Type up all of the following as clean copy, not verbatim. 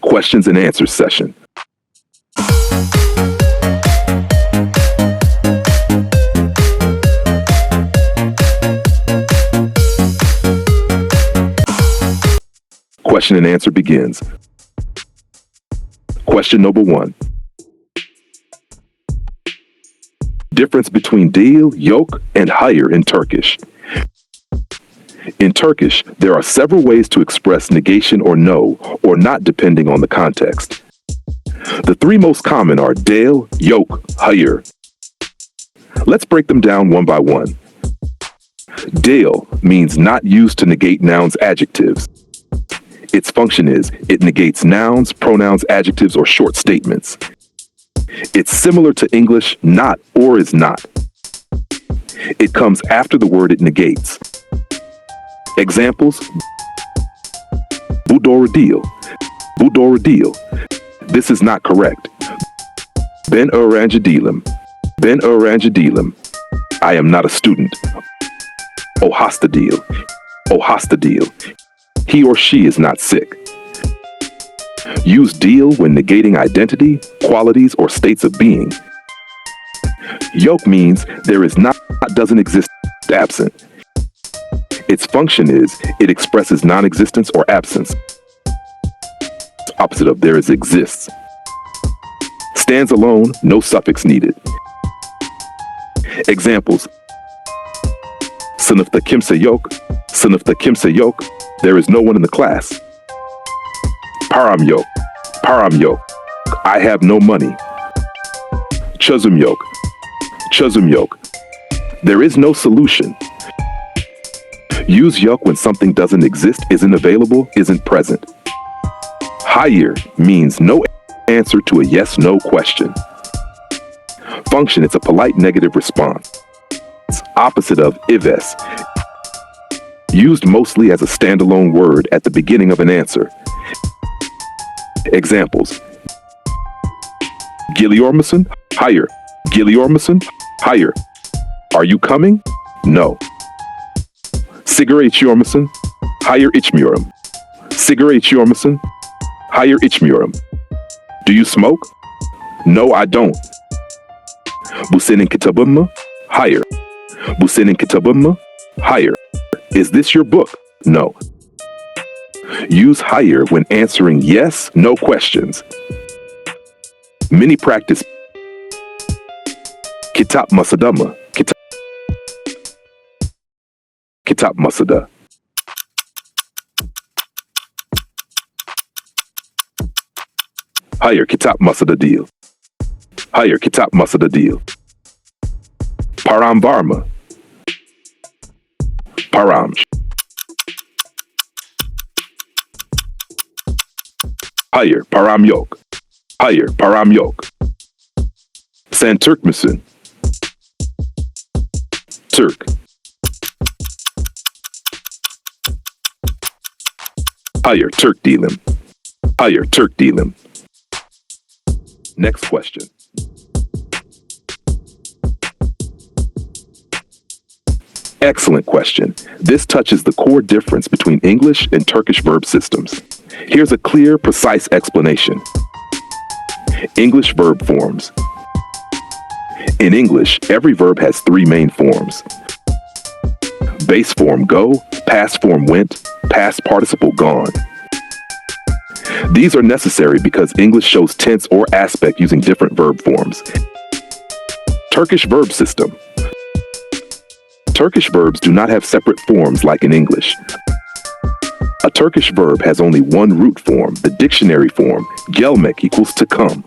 Questions and answers session. Question and answer begins. Question number 1. Difference between değil, yok, and hayır in Turkish. In Turkish, there are several ways to express negation or no, or not depending on the context. The 3 most common are değil, yok, hayır. Let's break them down one by one. Değil means not used to negate nouns, adjectives. Its function is it negates nouns, pronouns, adjectives, or short statements. It's similar to English not or is not. It comes after the word it negates. Examples: bu doğru değil. Bu doğru değil. This is not correct. Ben öğrenci değilim. Ben öğrenci değilim. I am not a student. O hasta değil. O hasta değil. He or she is not sick. Use değil when negating identity, qualities, or states of being. Yok means there is not, doesn't exist, absent. Its function is it expresses non-existence or absence. Opposite of there is exists. Stands alone, no suffix needed. Examples: sınıfta kimse yok. Sınıfta kimse yok. There is no one in the class. Param yok. Param yok. I have no money. Çözüm yok. Çözüm yok. There is no solution. Use yok when something doesn't exist, isn't available, isn't present. Hayır means no answer to a yes-no question. Function, it's a polite negative response. It's opposite of ives. Used mostly as a standalone word at the beginning of an answer. Examples: geliyor musun? Hayır. Geliyor musun? Hayır. Are you coming? No. Sigara içiyor musun? Hayır içmiyorum. Sigara içiyor musun? Hayır içmiyorum. Do you smoke? No, I don't. Bu senin kitabın mı? Hayır. Bu senin kitabın mı? Hayır. Is this your book? No. Use hayır when answering yes, no questions. Mini practice. Kitap masada mı? Kitap masada. Hayır, kitap masada değil. Hayır, kitap masada değil. Param var mı? Param. Hayır, param yok. Hayır, param yok. Sen Türk müsün? Türk. Hayır, Türk değilim. Hayır, Türk değilim. Next question. Excellent question. This touches the core difference between English and Turkish verb systems. Here's a clear, precise explanation. English verb forms. In English, every verb has 3 main forms. Base form go, past form went, past participle gone. These are necessary because English shows tense or aspect using different verb forms. Turkish verb system. Turkish verbs do not have separate forms like in English. A Turkish verb has only one root form, the dictionary form, gelmek equals to come.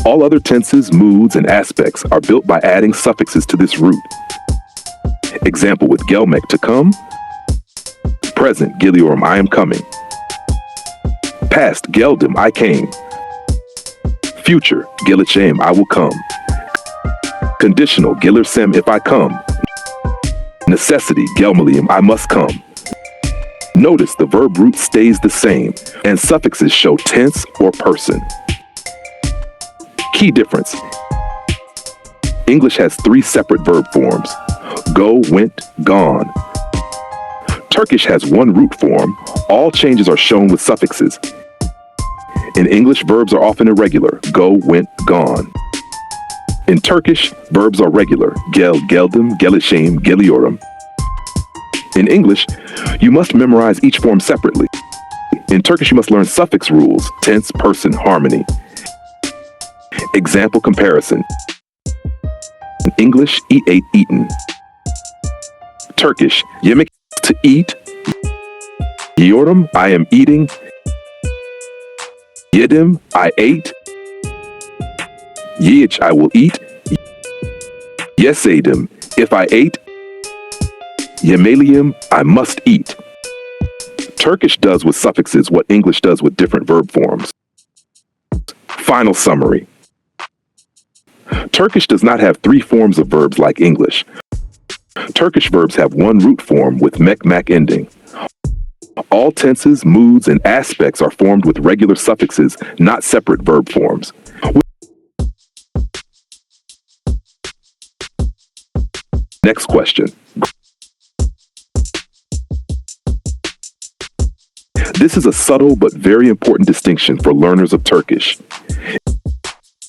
All other tenses, moods, and aspects are built by adding suffixes to this root. Example with gelmek, to come. Present, geliyorum, I am coming. Past, geldim, I came. Future, geleceğim, I will come. Conditional, gelirsem, if I come. Necessity, gelmeliyim, I must come. Notice the verb root stays the same, and suffixes show tense or person. Key difference. English has 3 separate verb forms: go, went, gone. Turkish has one root form. All changes are shown with suffixes. In English, verbs are often irregular. Go, went, gone. In Turkish, verbs are regular. Gel, geldim, gelişeyim, geliyorum. In English, you must memorize each form separately. In Turkish, you must learn suffix rules, tense, person, harmony. Example comparison. In English, eat, ate, eaten. Turkish, yemek, to eat. Yiyorum, I am eating. Yedim, I ate. Yiyich, I will eat. Yesedim, if I ate. Yemeliyim, I must eat. Turkish does with suffixes what English does with different verb forms. Final summary. Turkish does not have three forms of verbs like English. Turkish verbs have one root form with mek ending. All tenses, moods, and aspects are formed with regular suffixes, not separate verb forms. Next question. This is a subtle but very important distinction for learners of Turkish.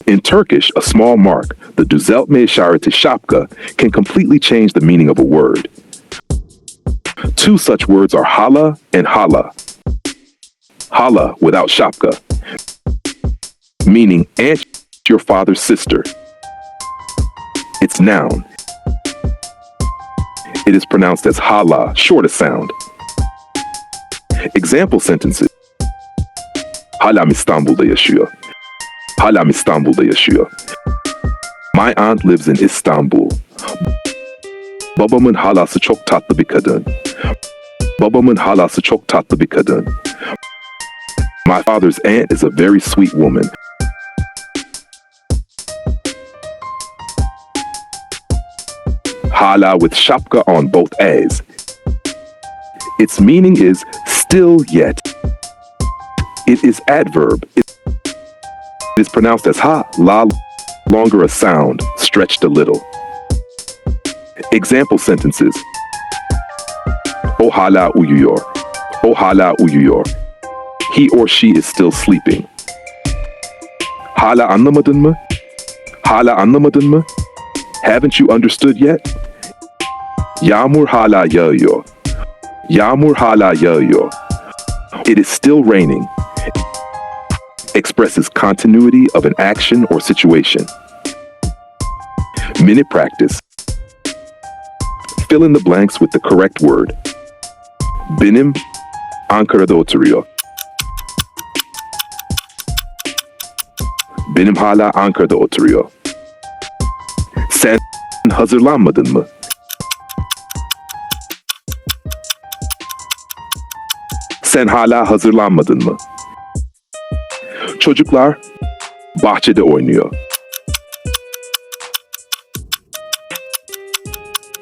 In Turkish, a small mark, the düzeltme işareti şapka, can completely change the meaning of a word. Two such words are hâlâ and hâlâ. Hâlâ without şapka, meaning aunt, your father's sister. It's noun. It is pronounced as hâlâ, shortest sound. Example sentences. Halam İstanbul'da yaşıyor. Halam İstanbul'da yaşıyor. My aunt lives in Istanbul. Babamın halası çok tatlı bir kadın. Babamın halası çok tatlı bir kadın. My father's aunt is a very sweet woman. Hâlâ with şapka on both as. Its meaning is still yet. It is adverb. It is pronounced as hâlâ, longer a sound, stretched a little. Example sentences. O hâlâ uyuyor. O hâlâ uyuyor. He or she is still sleeping. Hâlâ anlamadın mı? Hâlâ anlamadın mı? Haven't you understood yet? Yağmur hâlâ yağıyor. Yağmur hâlâ yağıyor. It is still raining. Expresses continuity of an action or situation. Minute practice. Fill in the blanks with the correct word. Benim Ankara'da oturuyor. Benim hala Ankara'da oturuyor. Sen hazırlanmadın mı? Sen hala hazırlanmadın mı? Çocuklar bahçede oynuyor.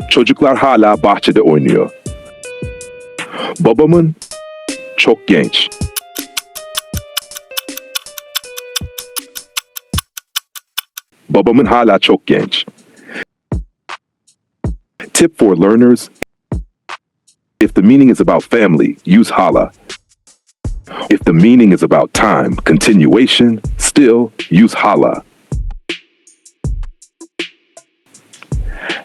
Çocuklar hala bahçede oynuyor. Babamın çok genç. Babamın hala çok genç. Tip for learners. If the meaning is about family, use hâlâ. If the meaning is about time, continuation, still, use hâlâ.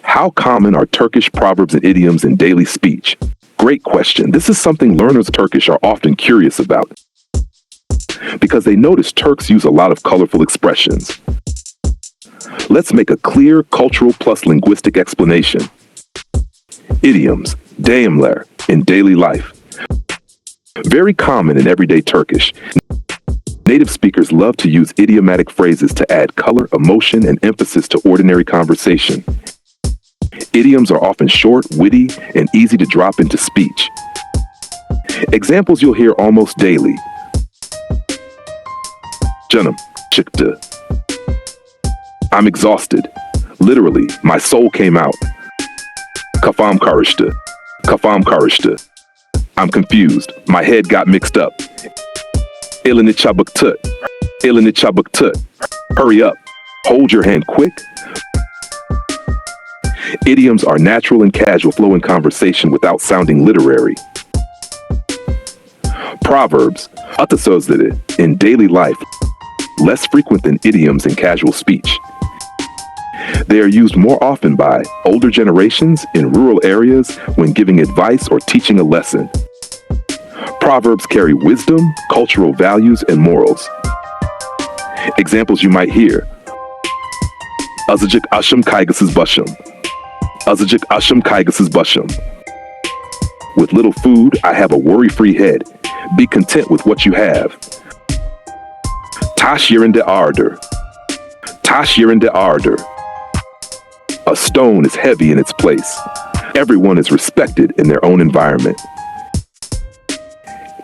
How common are Turkish proverbs and idioms in daily speech? Great question. This is something learners of Turkish are often curious about because they notice Turks use a lot of colorful expressions. Let's make a clear cultural plus linguistic explanation. Idioms, deyimler, in daily life. Very common in everyday Turkish. Native speakers love to use idiomatic phrases to add color, emotion, and emphasis to ordinary conversation. Idioms are often short, witty, and easy to drop into speech. Examples you'll hear almost daily. Canım çıktı. I'm exhausted. Literally, my soul came out. Kafam karıştı. Kafam karıştı. I'm confused. My head got mixed up. Elini çabuk tut. Elini çabuk tut. Hurry up. Hold your hand quick. Idioms are natural and casual flow in conversation without sounding literary. Proverbs, atasözleri, in daily life, less frequent than idioms in casual speech. They are used more often by older generations in rural areas when giving advice or teaching a lesson. Proverbs carry wisdom, cultural values, and morals. Examples you might hear: Azıcık aşım kaygısız başım. Azıcık aşım kaygısız başım. With little food, I have a worry-free head. Be content with what you have. Taş yerinde ağırdır. Taş yerinde ağırdır. A stone is heavy in its place. Everyone is respected in their own environment.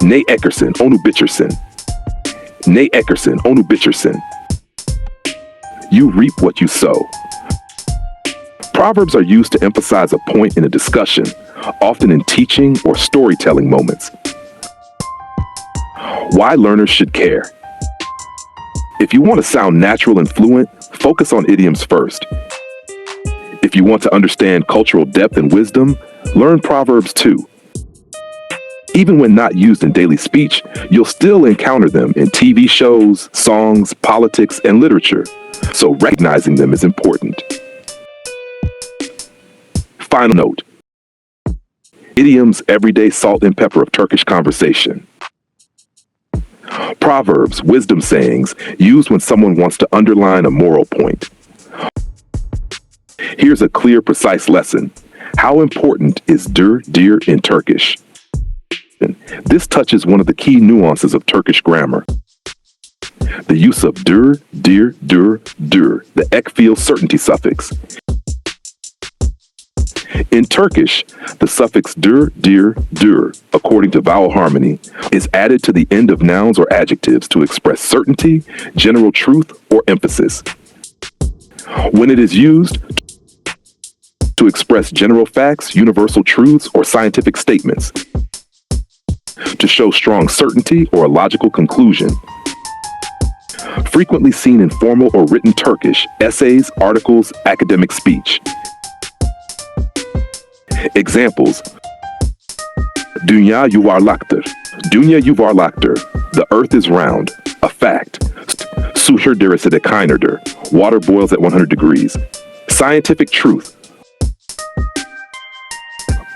Ne ekersin, onu biçersin. Ne ekersin, onu biçersin. You reap what you sow. Proverbs are used to emphasize a point in a discussion, often in teaching or storytelling moments. Why learners should care. If you want to sound natural and fluent, focus on idioms first. If you want to understand cultural depth and wisdom, learn Proverbs too. Even when not used in daily speech, you'll still encounter them in TV shows, songs, politics, and literature, so recognizing them is important. Final note: idioms, everyday salt and pepper of Turkish conversation. Proverbs, wisdom sayings, used when someone wants to underline a moral point. Here's a clear, precise lesson. How important is dir in Turkish? This touches one of the key nuances of Turkish grammar. The use of dir, the ek feels certainty suffix. In Turkish, the suffix dir, according to vowel harmony, is added to the end of nouns or adjectives to express certainty, general truth, or emphasis. When it is used to express general facts, universal truths, or scientific statements, to show strong certainty or a logical conclusion. Frequently seen in formal or written Turkish, essays, articles, academic speech. Examples: Dünya yuvarlaktır. Dünya yuvarlaktır. The earth is round. A fact. Su her derecede kaynardır. Water boils at 100 degrees. Scientific truth.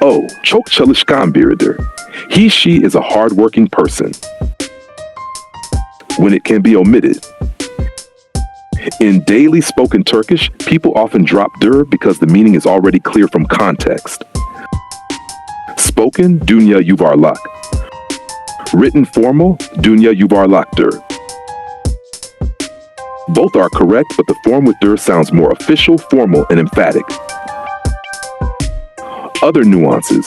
O çok çalışkan biridir. He, she is a hard-working person. When it can be omitted. In daily spoken Turkish, people often drop dir because the meaning is already clear from context. Spoken, dünya yuvarlak. Written formal, dünya yuvarlaktır. Both are correct, but the form with dir sounds more official, formal, and emphatic. Other nuances.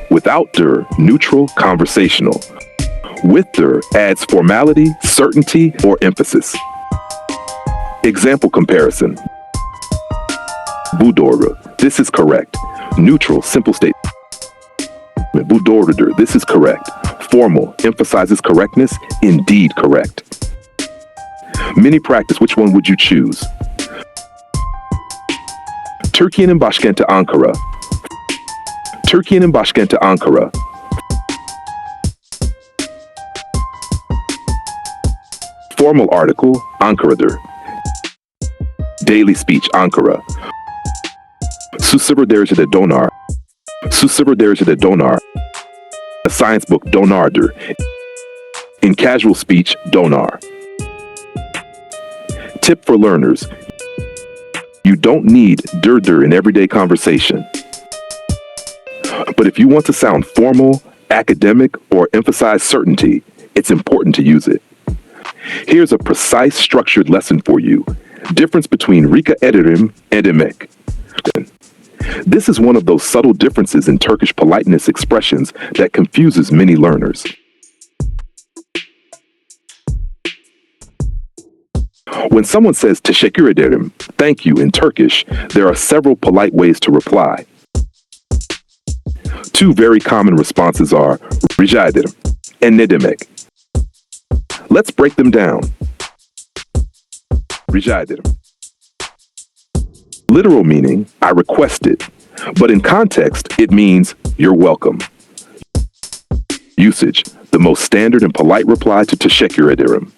Without dir, neutral, conversational. With dir adds formality, certainty, or emphasis. Example comparison. Bu doğru. This is correct. Neutral, simple statement. Bu doğrudur. This is correct. Formal, emphasizes correctness, indeed correct. Mini practice, which one would you choose? Türkiye'nin başkenti Ankara. Türkiye'nin başkenti Ankara. Formal article, Ankara'dır. Daily speech, Ankara. Su sıfır derecede donar. Su sıfır derecede donar. A science book, donardır. In casual speech, donar. Tip for learners. You don't need dir in everyday conversation. But if you want to sound formal, academic, or emphasize certainty, it's important to use it. Here's a precise, structured lesson for you. Difference between rika ederim and emek. This is one of those subtle differences in Turkish politeness expressions that confuses many learners. When someone says teşekkür ederim, thank you, in Turkish, there are several polite ways to reply. Two very common responses are rica ederim and ne demek. Let's break them down. Rica ederim. Literal meaning, I request it, but in context, it means you're welcome. Usage, the most standard and polite reply to teşekkür ederim.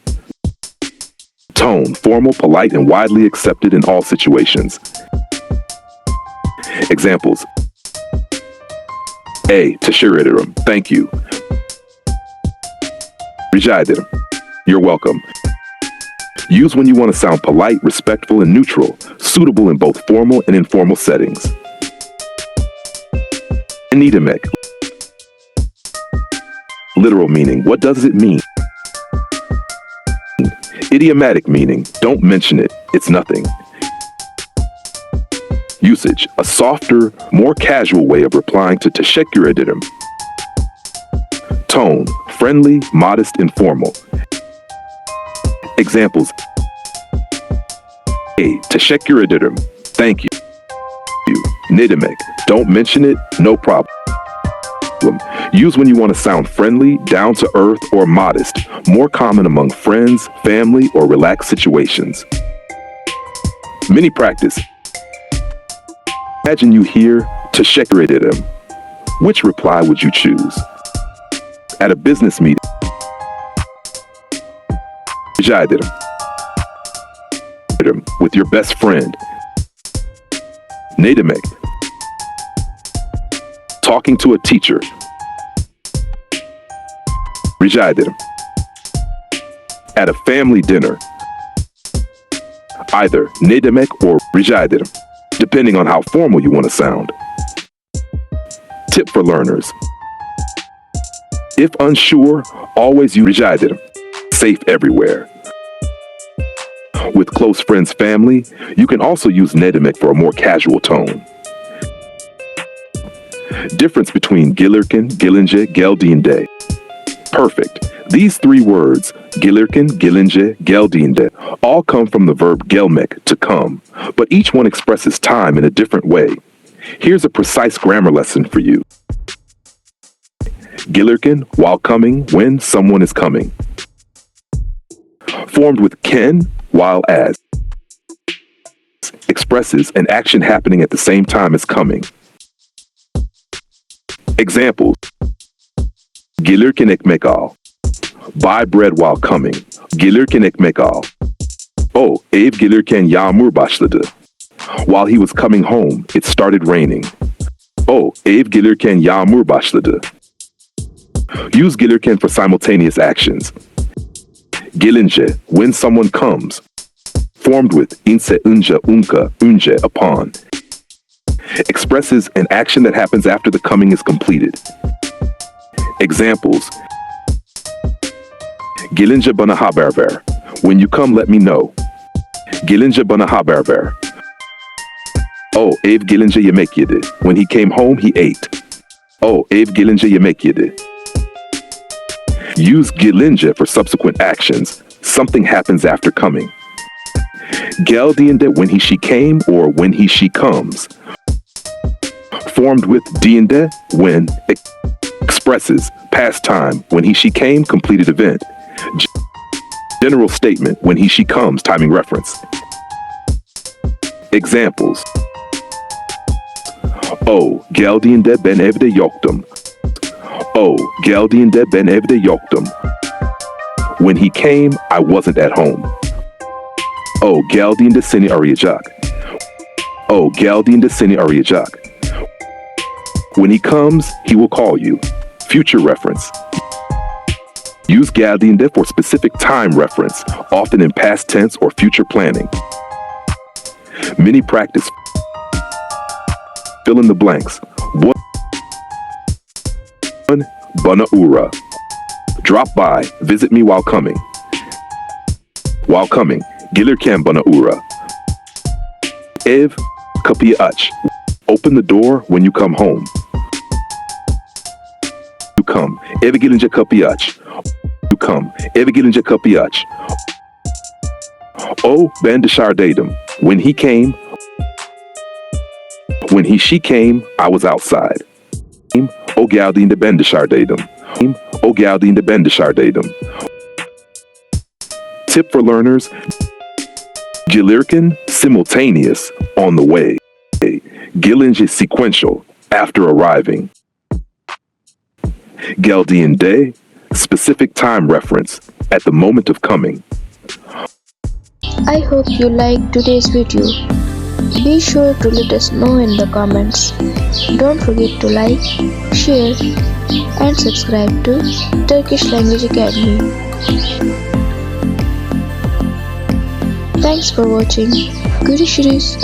Tone, formal, polite, and widely accepted in all situations. Examples. A. Teşekkür ederim. Thank you. Rica ederim. You're welcome. Use when you want to sound polite, respectful, and neutral, suitable in both formal and informal settings. Ne demek? Literal meaning, what does it mean? Idiomatic meaning, don't mention it, it's nothing. Usage, a softer, more casual way of replying to teşekkür ederim. Tone, friendly, modest, informal. Examples. A. Teşekkür ederim. Thank you. Ne demek? Don't mention it, no problem. Use when you want to sound friendly, down to earth, or modest, more common among friends, family, or relaxed situations. Mini practice. Imagine you hear teşekkür ederim. Which reply would you choose? At a business meeting. Rica ederim. With your best friend. Ne demek? Talking to a teacher. Rica ederim. At a family dinner. Either ne demek or rica ederim, depending on how formal you want to sound. Tip for learners. If unsure, always use rica ederim. Safe everywhere. With close friends, family, you can also use ne demek for a more casual tone. Difference between gelirken, gelince, geldiğinde. Perfect. These three words, gelirken, gelince, geldiğinde, all come from the verb gelmek, to come, but each one expresses time in a different way. Here's a precise grammar lesson for you. Gelirken, while coming, when someone is coming. Formed with ken, while as. Expresses an action happening at the same time as coming. Examples. Gelirken ekmek al. Buy bread while coming. Gelirken ekmek al. Oh, ev gelirken yağmur başladı. While he was coming home, it started raining. Oh, ev gelirken yağmur başladı. Use gelirken for simultaneous actions. Gelince, when someone comes. Formed with inse önce unka, önce upon. Expresses an action that happens after the coming is completed. Examples. Gelince bana haber ver. When you come, let me know. Gelince bana haber ver. Oh, ev gelince yemek yedi. When he came home, he ate. Oh, ev gelince yemek yedi. Use gelince for subsequent actions. Something happens after coming. Geldiğinde, when he she came, or when he she comes. Formed with diğinde, when. Expresses past time, when he she came, completed event. General statement, when he she comes, timing reference. Examples. Oh, geldiğinde ben evde yoktum. Oh, geldiğinde ben evde yoktum. When he came, I wasn't at home. Oh, geldiğinde seni arayacak. Oh, geldiğinde seni arayacak. When he comes, he will call you. Future reference. Use geldiğinde for specific time reference, often in past tense or future planning. Mini practice. Fill in the blanks. One, bana uğra. Drop by, visit me while coming. While coming, gelirken bana uğra. Ev, kapıyı aç. Open the door when you come home. You come, eve gelince kapıyı aç. You come, eve gelince kapıyı aç. Oh, ben dışarıdaydım. When he came, when he she came, I was outside. O geldiğinde ben dışarıdaydım. O geldiğinde ben dışarıdaydım. Tip for learners. Gelirken, simultaneous, on the way. Gelince, sequential, after arriving. Geldiğinde, specific time reference, at the moment of coming. I hope you liked today's video. Be sure to let us know in the comments. Don't forget to like, share and subscribe to Turkish Language Academy. Thanks for watching. Görüşürüz.